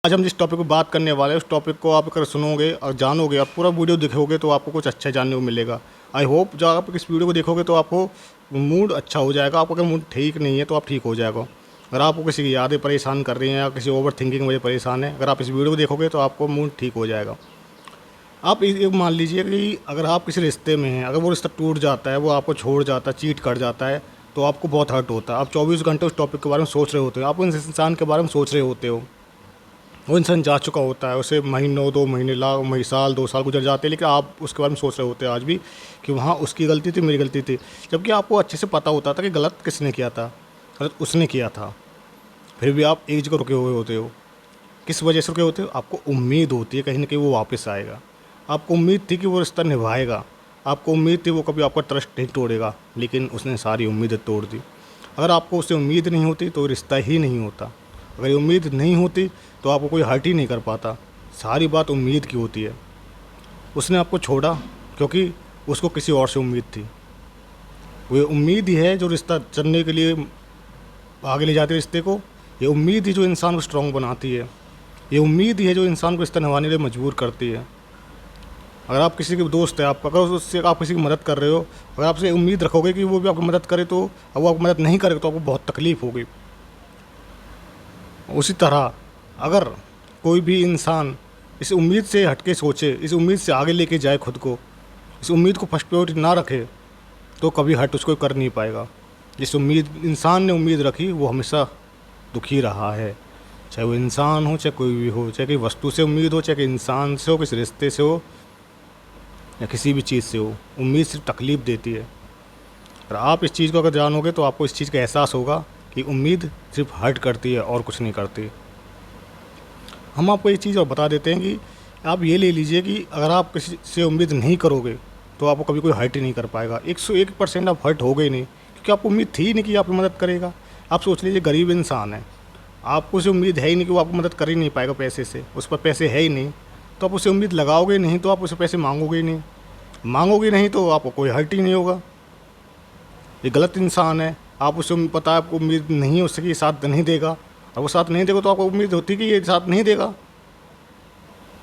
आज हम जिस टॉपिक पर बात करने वाले हैं उस टॉपिक को आप अगर सुनोगे और जानोगे और पूरा वीडियो देखोगे तो आपको कुछ अच्छा जानने को मिलेगा। आई होप जब आप इस वीडियो को देखोगे तो आपको मूड अच्छा हो जाएगा। आपका अगर मूड ठीक नहीं है तो आप ठीक हो जाएगा। अगर आपको किसी की यादें परेशान कर रही हैं या किसी ओवर थिंकिंग में परेशान है, अगर आप इस वीडियो को देखोगे तो आपको मूड ठीक हो जाएगा। आप ये मान लीजिए कि अगर आप किसी रिश्ते में हैं, अगर वो रिश्ता टूट जाता है, वो आपको छोड़ जाता है, चीट कर जाता है, तो आपको बहुत हर्ट होता है। आप 24 घंटे उस टॉपिक के बारे में सोच रहे होते हो, आप उस इंसान के बारे में सोच रहे होते हो। वो इंसान जा चुका होता है, उसे महीनों 2 महीने साल 2 साल गुजर जाते हैं, लेकिन आप उसके बारे में सोच रहे होते हैं आज भी कि वहाँ उसकी गलती थी, मेरी गलती थी। जबकि आपको अच्छे से पता होता था कि गलत किसने किया था, गलत उसने किया था। फिर भी आप एक जगह रुके हुए होते हो। किस वजह से रुके होते हो? आपको उम्मीद होती है कहीं ना कहीं वो वापस आएगा। आपको उम्मीद थी कि वो रिश्ता निभाएगा। आपको उम्मीद थी वो कभी आपका ट्रस्ट नहीं तोड़ेगा, लेकिन उसने सारी उम्मीदें तोड़ दी। अगर आपको उससे उम्मीद नहीं होती तो रिश्ता ही नहीं होता। अगर ये उम्मीद नहीं होती तो आपको कोई हर्ट ही नहीं कर पाता। सारी बात उम्मीद की होती है। उसने आपको छोड़ा क्योंकि उसको किसी और से उम्मीद थी। वो उम्मीद ही है जो रिश्ता चलने के लिए आगे ले जाती है रिश्ते को। ये उम्मीद ही जो इंसान को स्ट्रॉन्ग बनाती है। ये उम्मीद ही है जो इंसान को रिश्ता निभाने के लिए मजबूर करती है। अगर आप किसी के दोस्त है, आप अगर उससे आप किसी की मदद कर रहे हो, अगर आपसे उम्मीद रखोगे कि वो भी आपकी मदद करे, तो अब वो आपकी मदद नहीं करेगा तो आपको बहुत तकलीफ़ होगी। उसी तरह अगर कोई भी इंसान इस उम्मीद से हटके सोचे, इस उम्मीद से आगे लेके जाए खुद को, इस उम्मीद को फर्स्ट प्रायोरिटी ना रखे, तो कभी हट उसको कर नहीं पाएगा। जिस उम्मीद इंसान ने उम्मीद रखी वो हमेशा दुखी रहा है। चाहे वो इंसान हो, चाहे कोई भी हो, चाहे कि वस्तु से उम्मीद हो, चाहे कि इंसान से हो, किसी रिश्ते से हो, या किसी भी चीज़ से हो, उम्मीद सिर्फ तकलीफ़ देती है। और आप इस चीज़ को अगर जानोगे तो आपको इस चीज़ का एहसास होगा कि उम्मीद सिर्फ हर्ट करती है और कुछ नहीं करती। हम आपको ये चीज़ और बता देते हैं कि आप ये ले लीजिए कि अगर आप किसी से उम्मीद नहीं करोगे तो आपको कभी कोई हर्ट ही नहीं कर पाएगा। 101% आप हर्ट हो गए नहीं, क्योंकि आपको उम्मीद थी ही नहीं कि आपकी मदद करेगा। आप सोच लीजिए गरीब इंसान है, आपको उसे उम्मीद है ही नहीं कि वो आपको मदद कर ही नहीं पाएगा पैसे से, उस पर पैसे है ही नहीं, तो आप उसे उम्मीद लगाओगे नहीं, तो आप उसे पैसे मांगोगे ही नहीं। मांगोगे नहीं तो आपको कोई हर्ट ही नहीं होगा। ये गलत इंसान है, आप उसे पता है आपको उम्मीद नहीं है उससे कि ये साथ नहीं देगा, और वो साथ नहीं देगा तो आपको उम्मीद होती कि ये साथ नहीं देगा,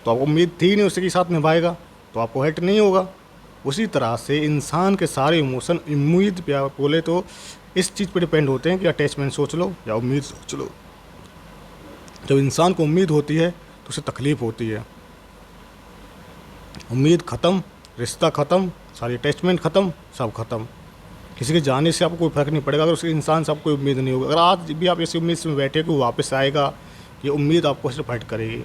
तो आपको उम्मीद थी नहीं उससे कि साथ निभाएगा, तो आपको हर्ट नहीं होगा। उसी तरह से इंसान के सारे इमोशन उम्मीद पे आप बोले तो इस चीज़ पे डिपेंड होते हैं कि अटैचमेंट सोच लो या उम्मीद सोच लो। जब इंसान को उम्मीद होती है तो उसे तकलीफ़ होती है। उम्मीद ख़त्म, रिश्ता ख़त्म, सारी अटैचमेंट ख़त्म, सब ख़त्म। किसी के जाने से आपको कोई फ़र्क नहीं पड़ेगा अगर उस इंसान से आपको कोई उम्मीद नहीं होगी। अगर आज भी आप ऐसी उम्मीद से बैठे कि वो वापस आएगा, ये उम्मीद आपको सिर्फ हर्ट करेगी।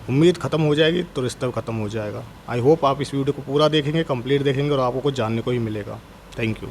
उम्मीद ख़त्म हो जाएगी तो रिश्ता भी ख़त्म हो जाएगा। आई होप आप इस वीडियो को पूरा देखेंगे, कंप्लीट देखेंगे और आपको कुछ जानने को ही मिलेगा। Thank you.